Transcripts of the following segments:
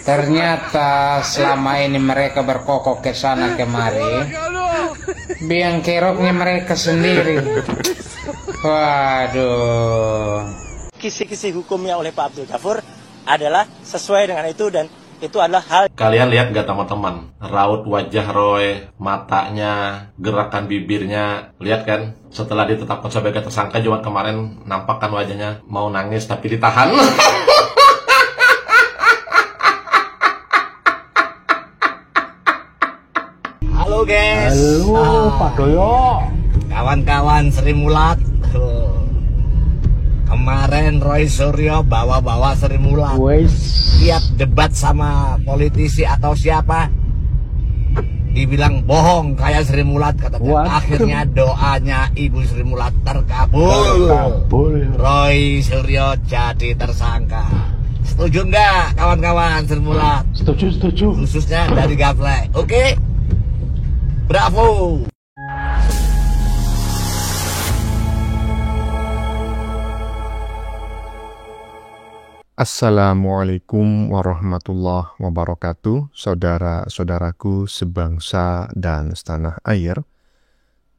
Ternyata selama ini mereka berkokok ke sana kemari, biang keroknya mereka sendiri. Waduh. Kisi-kisi hukumnya oleh Pak Abdul Ghafur adalah sesuai dengan itu, dan itu adalah hal. Kalian lihat gak teman-teman? Raut wajah Roy, matanya, gerakan bibirnya. Lihat kan? Setelah ditetapkan sebagai tersangka, Jumat kemarin nampakkan wajahnya mau nangis tapi ditahan. Halo guys. Halo Pak Doyo. Kawan-kawan Sri Mulat. Kemarin Roy Suryo bawa-bawa Sri Mulat. Lihat debat sama politisi atau siapa, dibilang bohong kayak Sri Mulat, katanya. Akhirnya doanya Ibu Sri Mulat terkabul. Roy Suryo jadi tersangka. Setuju nggak kawan-kawan Sri Mulat? Setuju. Khususnya dari Gaplek. Oke? Bravo. Assalamualaikum warahmatullahi wabarakatuh, saudara-saudaraku sebangsa dan setanah air.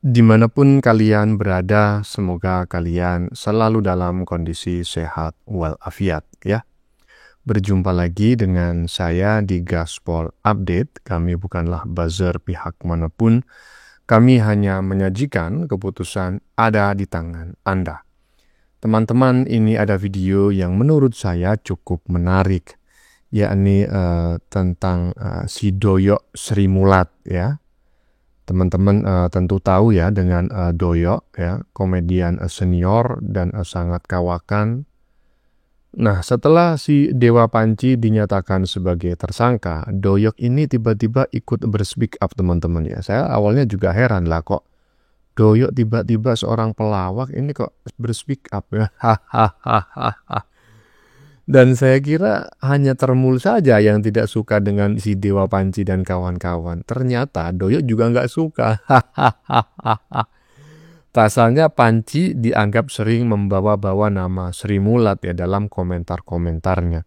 Dimanapun kalian berada, semoga kalian selalu dalam kondisi sehat walafiat ya. Berjumpa lagi dengan saya di Gaspol Update. Kami bukanlah buzzer pihak manapun. Kami hanya menyajikan keputusan ada di tangan Anda. Teman-teman, ini ada video yang menurut saya cukup menarik, yakni tentang si Doyok Sri Mulat ya. Teman-teman tentu tahu ya dengan Doyok ya, komedian senior dan sangat kawakan. Nah, setelah si Dewa Panci dinyatakan sebagai tersangka, Doyok ini tiba-tiba ikut berspeak up teman-teman ya. Saya awalnya juga heran lah, kok Doyok tiba-tiba seorang pelawak ini kok berspeak up ya. Dan saya kira hanya Termul saja yang tidak suka dengan si Dewa Panci dan kawan-kawan. Ternyata Doyok juga nggak suka. Pasalnya Panci dianggap sering membawa-bawa nama Sri Mulat ya dalam komentar-komentarnya.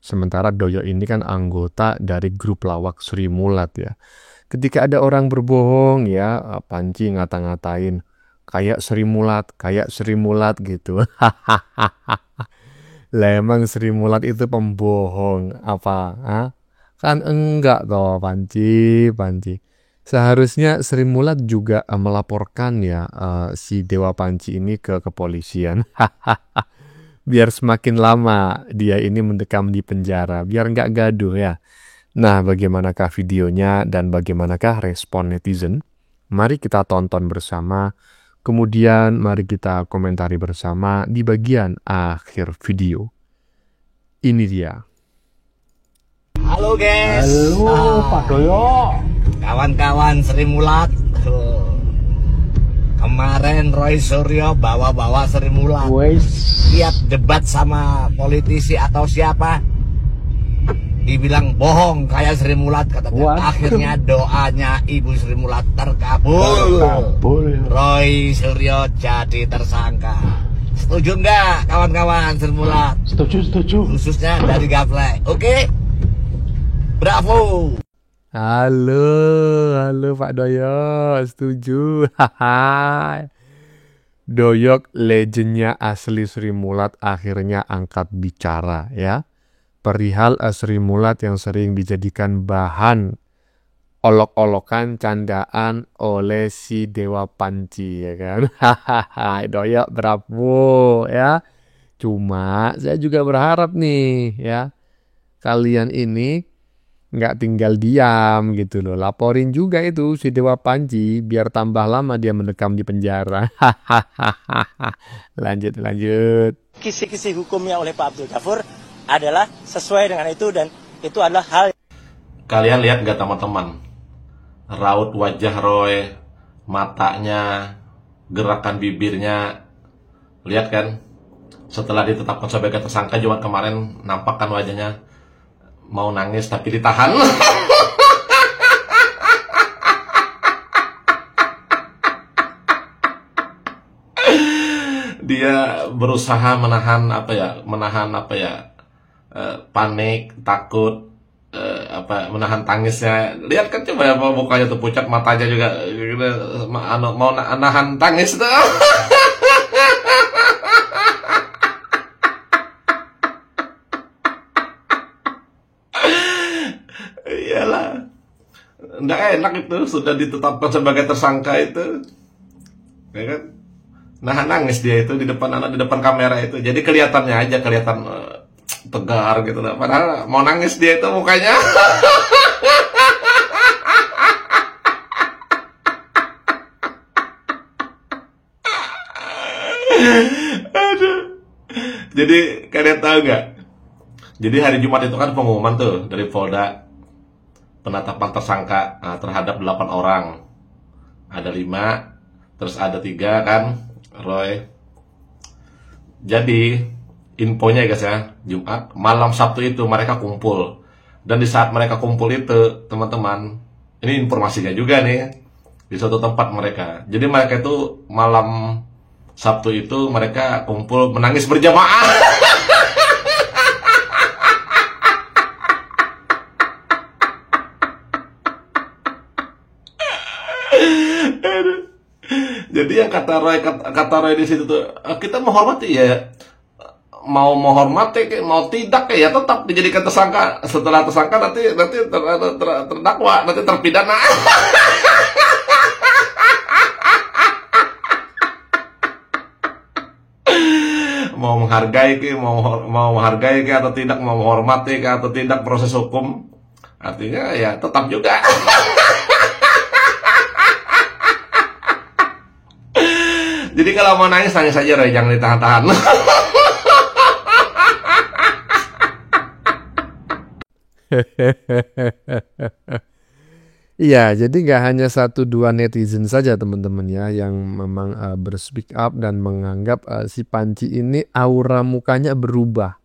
Sementara Doyok ini kan anggota dari grup lawak Sri Mulat ya. Ketika ada orang berbohong ya, Panci ngata-ngatain kayak Sri Mulat gitu. Lah emang Sri Mulat itu pembohong apa? Kan enggak toh Panci. Seharusnya Sri Mulat juga melaporkan ya si Dewa Panci ini ke kepolisian. Biar semakin lama dia ini mendekam di penjara, biar enggak gaduh ya. Nah, bagaimanakah videonya dan bagaimanakah respon netizen? Mari kita tonton bersama, kemudian mari kita komentari bersama di bagian akhir video. Ini dia. Halo guys. Halo Pak Doyo. Kawan-kawan Sri Mulat. Kemarin Roy Suryo bawa-bawa Sri Mulat. Lihat debat sama politisi atau siapa, dibilang bohong kayak Sri Mulat, katanya. Akhirnya doanya Ibu Sri Mulat terkabul. Roy Suryo jadi tersangka. Setuju nggak kawan-kawan Sri Mulat? Setuju. Khususnya dari Gaplek. Oke? Bravo. Halo Pak Doyok, setuju. Doyok legendnya asli Sri Mulat akhirnya angkat bicara ya. Perihal Sri Mulat yang sering dijadikan bahan olok-olokan candaan oleh si Dewa Panci ya kan. Doyok bravo ya. Cuma saya juga berharap nih ya, kalian ini nggak tinggal diam gitu loh. Laporin juga itu si Dewa Panci biar tambah lama dia mendekam di penjara. Lanjut. Kisi-kisi hukumnya oleh Pak Abdul Ghafur adalah sesuai dengan itu, dan itu adalah hal. Kalian lihat gak teman-teman? Raut wajah Roy, matanya, gerakan bibirnya. Lihat kan? Setelah ditetapkan sebagai tersangka, Jumat kemarin nampakkan wajahnya mau nangis tapi ditahan. Dia berusaha menahan panik, takut, menahan tangisnya. Lihat kan coba apa mukanya tuh pucat, matanya juga mau nahan tangis tuh. Iyalah. Nggak enak itu, sudah ditetapkan sebagai tersangka itu. Ya kan? Nahan nangis dia itu di depan kamera itu. Jadi kelihatan tegar gitu lah. Padahal mau nangis dia itu mukanya. Aduh. Jadi kalian tahu nggak? Jadi hari Jumat itu kan pengumuman tuh dari Polda, penetapan tersangka terhadap 8 orang. Ada 5, terus ada 3 kan, Roy. Jadi infonya guys ya, Jumat malam Sabtu itu mereka kumpul. Dan di saat mereka kumpul itu, teman-teman, ini informasinya juga nih, di suatu tempat mereka. Jadi mereka itu malam Sabtu itu mereka kumpul menangis berjamaah. Jadi yang kata Roy di situ tuh, kita menghormati ya, mau menghormati mau tidak ya tetap dijadikan tersangka. Setelah tersangka nanti terdakwa, nanti terpidana. Mau menghargai atau tidak, mau menghormati atau tidak proses hukum, artinya ya tetap juga. Jadi kalau mau nangis aja Roy, jangan ditahan-tahan. Iya, jadi nggak hanya 1-2 netizen saja teman-teman ya yang memang berspeak up dan menganggap si Panji ini aura mukanya berubah.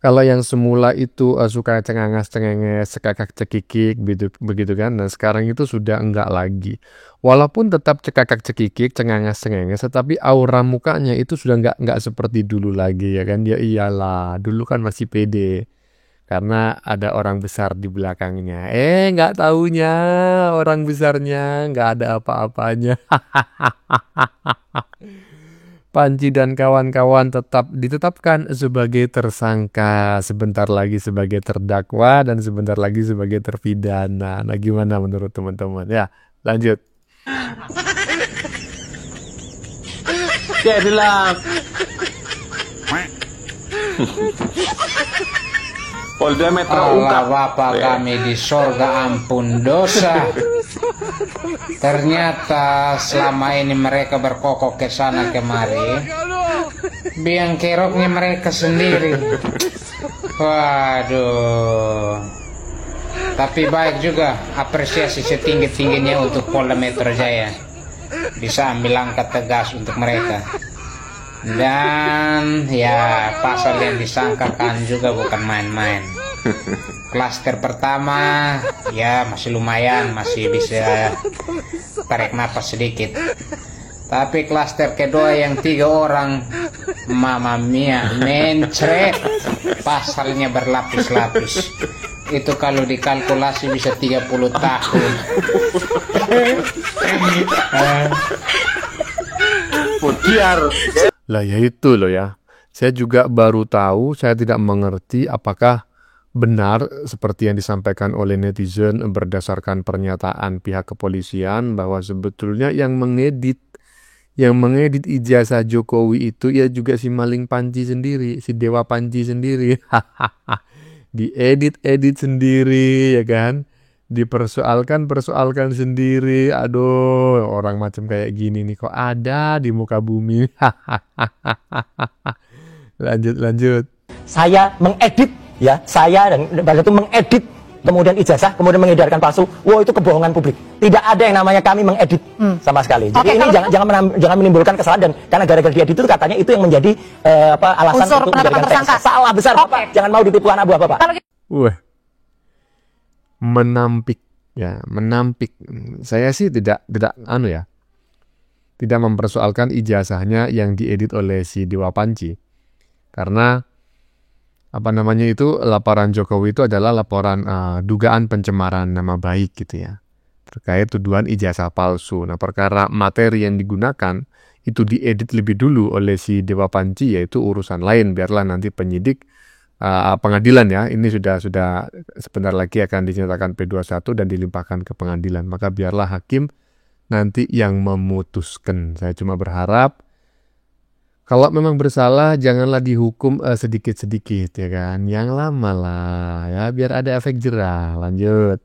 Kalau yang semula itu suka cengangas-cengenges, cekakak-cekikik begitu kan. Nah, sekarang itu sudah enggak lagi. Walaupun tetap cekakak-cekikik, cengangas-cengenges, tetapi aura mukanya itu sudah enggak seperti dulu lagi ya kan. Ya iyalah, dulu kan masih pede. Karena ada orang besar di belakangnya. Enggak taunya orang besarnya enggak ada apa-apanya. Panji dan kawan-kawan tetap ditetapkan sebagai tersangka, sebentar lagi sebagai terdakwa, dan sebentar lagi sebagai terpidana. Nah, gimana menurut teman-teman? Ya, lanjut. Jadilah Polda Metro Allah ungkap. Bapa kami di sorga, ampun dosa. Ternyata selama ini mereka berkokok ke sana kemari, biang keroknya mereka sendiri. Waduh. Tapi baik juga, apresiasi setinggi-tingginya untuk Polda Metro Jaya, bisa ambil langkah tegas untuk mereka. Dan ya, pasal yang disangkakan juga bukan main-main. Klaster pertama ya masih lumayan, masih bisa tarik napas sedikit. Tapi klaster kedua yang 3 orang, mama mia, mencret, pasalnya berlapis-lapis. Itu kalau dikalkulasi bisa 30 tahun. Pujiar. Lah ya itu loh ya. Saya juga baru tahu, saya tidak mengerti apakah benar seperti yang disampaikan oleh netizen berdasarkan pernyataan pihak kepolisian bahwa sebetulnya yang mengedit ijazah Jokowi itu ya juga si maling Panji sendiri, si Dewa Panji sendiri. Diedit sendiri ya kan. Dipersoalkan sendiri. Aduh, orang macam kayak gini nih kok ada di muka bumi. Lanjut. Saya mengedit ya, saya dan pada itu mengedit kemudian ijazah, kemudian mengedarkan palsu. Wow, itu kebohongan publik. Tidak ada yang namanya kami mengedit sama sekali. Jadi ini jangan menimbulkan kesalahan, dan karena gara-gara diedit itu katanya itu yang menjadi alasan unsur untuk menjadikan tersangka. salah besar Bapak. Jangan mau ditipu anak buah Bapak. Wah. Menampik. Saya sih tidak mempersoalkan ijazahnya yang diedit oleh si Dewa Panji. Karena laporan Jokowi itu adalah laporan dugaan pencemaran nama baik gitu ya, terkait tuduhan ijazah palsu. Nah, perkara materi yang digunakan itu diedit lebih dulu oleh si Dewa Panci, yaitu urusan lain, biarlah nanti penyidik pengadilan ya, ini sudah sebentar lagi akan dinyatakan P21 dan dilimpahkan ke pengadilan, maka biarlah hakim nanti yang memutuskan. Saya cuma berharap kalau memang bersalah janganlah dihukum sedikit-sedikit ya kan, yang lama lah ya, biar ada efek jerah. Lanjut.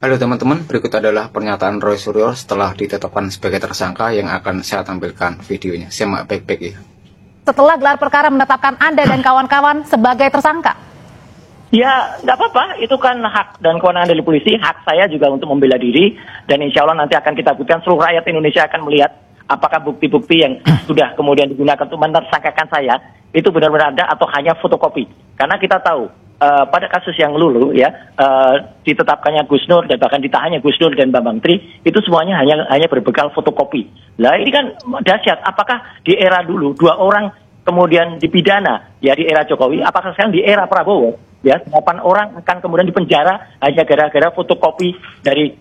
Halo teman-teman, berikut adalah pernyataan Roy Suryo setelah ditetapkan sebagai tersangka yang akan saya tampilkan videonya. Simak baik-baik ya. Setelah gelar perkara menetapkan Anda dan kawan-kawan sebagai tersangka. Ya, nggak apa-apa. Itu kan hak dan kewenangan dari polisi. Hak saya juga untuk membela diri. Dan insya Allah nanti akan kita buktikan, seluruh rakyat Indonesia akan melihat apakah bukti-bukti yang sudah kemudian digunakan untuk menersangkakan saya itu benar-benar ada atau hanya fotokopi. Karena kita tahu pada kasus yang lalu ya, ditetapkannya Gus Nur dan bahkan ditahannya Gus Nur dan Bambang Tri itu semuanya hanya berbekal fotokopi. Lah ini kan dahsyat. Apakah di era dulu 2 orang kemudian dipidana ya di era Jokowi, apakah sekarang di era Prabowo ya 8 orang akan kemudian dipenjara hanya gara-gara fotokopi dari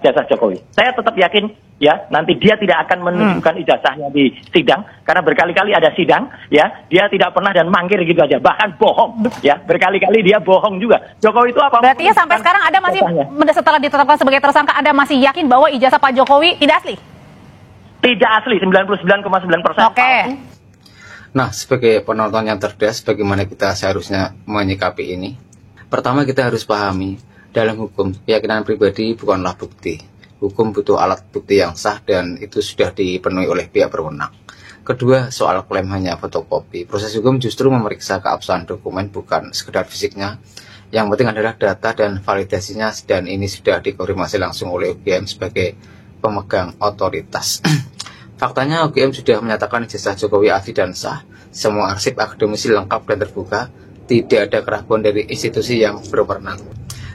ijazah Jokowi? Saya tetap yakin ya nanti dia tidak akan menunjukkan ijazahnya di sidang karena berkali-kali ada sidang ya, dia tidak pernah dan mangkir gitu aja, bahkan bohong ya, berkali-kali dia bohong juga. Jokowi itu apa? Berarti ya sampai sekarang Anda masih setelah ditetapkan sebagai tersangka Anda masih yakin bahwa ijazah Pak Jokowi tidak asli? Tidak asli, 99,9%. Oke. Nah, sebagai penonton yang cerdas, bagaimana kita seharusnya menyikapi ini? Pertama, kita harus pahami, dalam hukum, keyakinan pribadi bukanlah bukti. Hukum butuh alat bukti yang sah dan itu sudah dipenuhi oleh pihak berwenang. Kedua, soal klaim hanya fotokopi. Proses hukum justru memeriksa keabsahan dokumen, bukan sekedar fisiknya. Yang penting adalah data dan validasinya, dan ini sudah dikonfirmasi langsung oleh UGM sebagai pemegang otoritas. Faktanya UGM sudah menyatakan ijazah Jokowi asli dan sah, semua arsip akademisi lengkap dan terbuka, tidak ada keraguan dari institusi yang berwenang.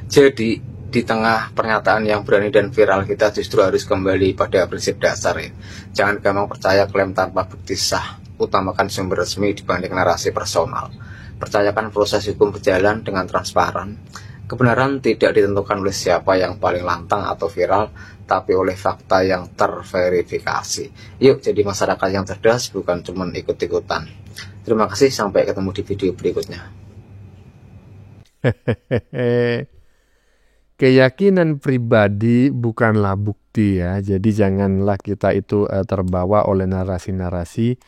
Jadi, di tengah pernyataan yang berani dan viral, kita justru harus kembali pada prinsip dasar ya. Jangan gampang percaya klaim tanpa bukti sah, utamakan sumber resmi dibanding narasi personal. Percayakan proses hukum berjalan dengan transparan. Kebenaran tidak ditentukan oleh siapa yang paling lantang atau viral, tapi oleh fakta yang terverifikasi. Yuk jadi masyarakat yang cerdas, bukan cuma ikut-ikutan. Terima kasih, sampai ketemu di video berikutnya. Keyakinan pribadi bukanlah bukti ya, jadi janganlah kita itu terbawa oleh narasi-narasi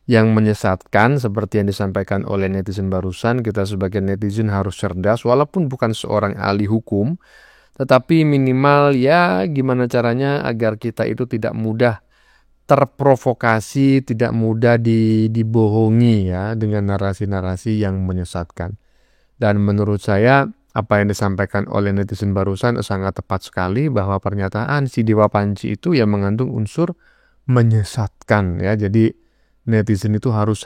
yang menyesatkan seperti yang disampaikan oleh netizen barusan. Kita sebagai netizen harus cerdas, walaupun bukan seorang ahli hukum, tetapi minimal ya gimana caranya agar kita itu tidak mudah terprovokasi, tidak mudah dibohongi ya dengan narasi-narasi yang menyesatkan. Dan menurut saya apa yang disampaikan oleh netizen barusan sangat tepat sekali, bahwa pernyataan si Dewa Panci itu yang mengandung unsur menyesatkan ya. Jadi netizen itu harus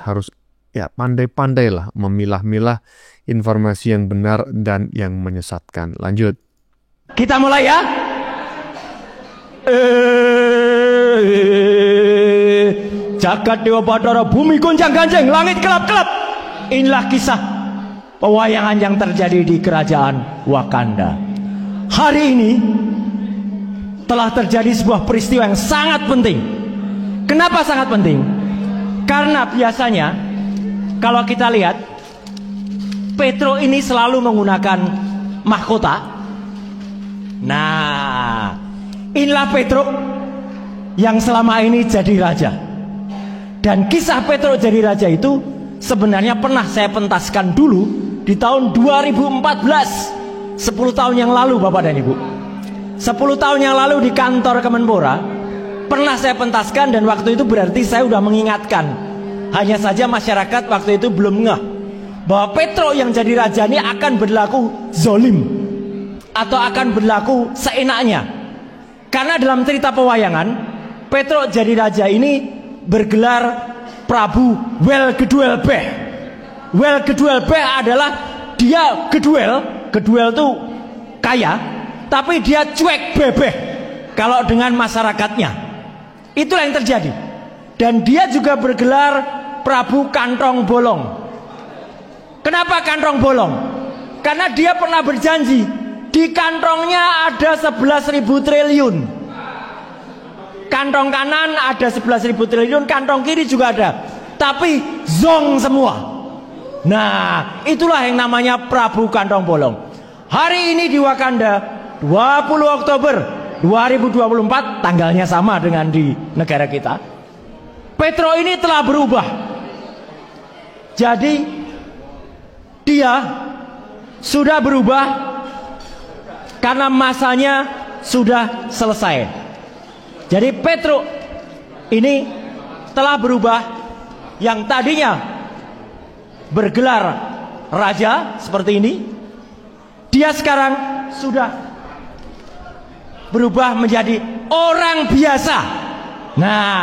ya pandai-pandailah memilah-milah informasi yang benar dan yang menyesatkan. Lanjut. Kita mulai ya. Jagat Dewa Batara, bumi gonjang-ganjing, langit kelap-kelap. Inilah kisah pewayangan yang terjadi di kerajaan Wakanda. Hari ini telah terjadi sebuah peristiwa yang sangat penting. Kenapa sangat penting? Karena biasanya kalau kita lihat Petro ini selalu menggunakan mahkota. Nah, inilah Petro yang selama ini jadi raja. Dan kisah Petro jadi raja itu sebenarnya pernah saya pentaskan dulu di tahun 2014, 10 tahun yang lalu Bapak dan Ibu. 10 tahun yang lalu di kantor Kemenpora pernah saya pentaskan, dan waktu itu berarti saya sudah mengingatkan. Hanya saja masyarakat waktu itu belum ngeh bahwa Petro yang jadi raja ini akan berlaku zolim atau akan berlaku seenaknya. Karena dalam cerita pewayangan, Petro jadi raja ini bergelar Prabu Wel Geduel Beh. Wel Geduel Beh adalah dia geduel tuh kaya, tapi dia cuek bebeh kalau dengan masyarakatnya. Itulah yang terjadi. Dan dia juga bergelar Prabu Kantong Bolong. Kenapa kantong bolong? Karena dia pernah berjanji di kantongnya ada 11.000 triliun. Kantong kanan ada 11.000 triliun, kantong kiri juga ada. Tapi zong semua. Nah, itulah yang namanya Prabu Kantong Bolong. Hari ini di Wakanda, 20 Oktober 2024, tanggalnya sama dengan di negara kita. Petro ini telah berubah. Jadi dia sudah berubah karena masanya sudah selesai. Jadi Petro ini telah berubah, yang tadinya bergelar raja seperti ini, dia sekarang sudah berubah menjadi orang biasa. Nah,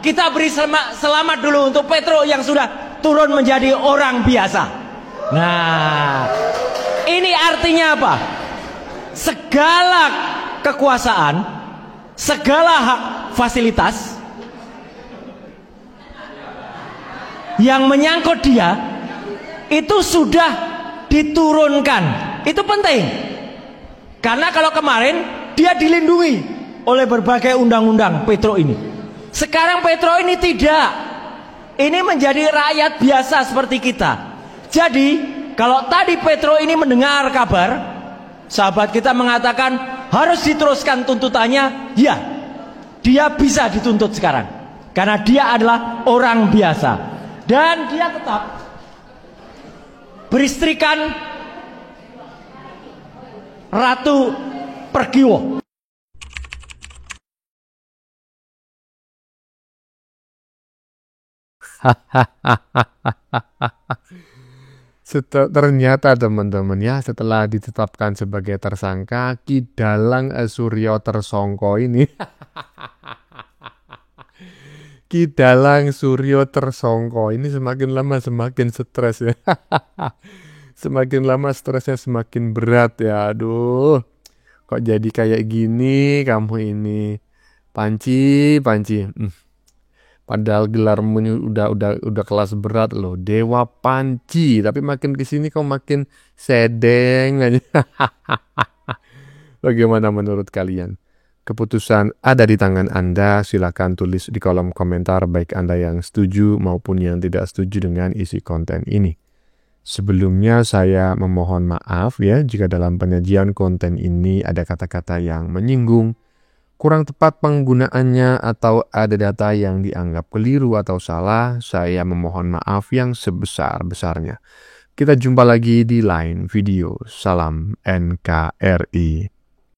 kita beri selamat dulu untuk Petro yang sudah turun menjadi orang biasa. Nah, ini artinya apa? Segala kekuasaan, segala hak fasilitas yang menyangkut dia itu sudah diturunkan. Itu penting. Karena kalau kemarin dia dilindungi oleh berbagai undang-undang, Petro ini. Sekarang Petro ini tidak. Ini menjadi rakyat biasa seperti kita. Jadi, kalau tadi Petro ini mendengar kabar, sahabat kita mengatakan harus diteruskan tuntutannya, ya, dia bisa dituntut sekarang. Karena dia adalah orang biasa. Dan dia tetap beristrikan Ratu Pergiwo. Ternyata teman-teman ya, setelah ditetapkan sebagai tersangka, Ki Dalang Suryo Tersongko ini Ki Dalang Suryo Tersongko ini semakin lama semakin stres ya. Semakin lama stresnya semakin berat ya. Aduh, kok jadi kayak gini kamu ini, Panci. Padahal gelarmu udah kelas berat loh, Dewa Panci. Tapi makin kesini kau makin sedeng aja. Bagaimana menurut kalian? Keputusan ada di tangan Anda. Silakan tulis di kolom komentar, baik Anda yang setuju maupun yang tidak setuju dengan isi konten ini. Sebelumnya saya memohon maaf ya jika dalam penyajian konten ini ada kata-kata yang menyinggung, kurang tepat penggunaannya, atau ada data yang dianggap keliru atau salah. Saya memohon maaf yang sebesar-besarnya. Kita jumpa lagi di lain video. Salam NKRI.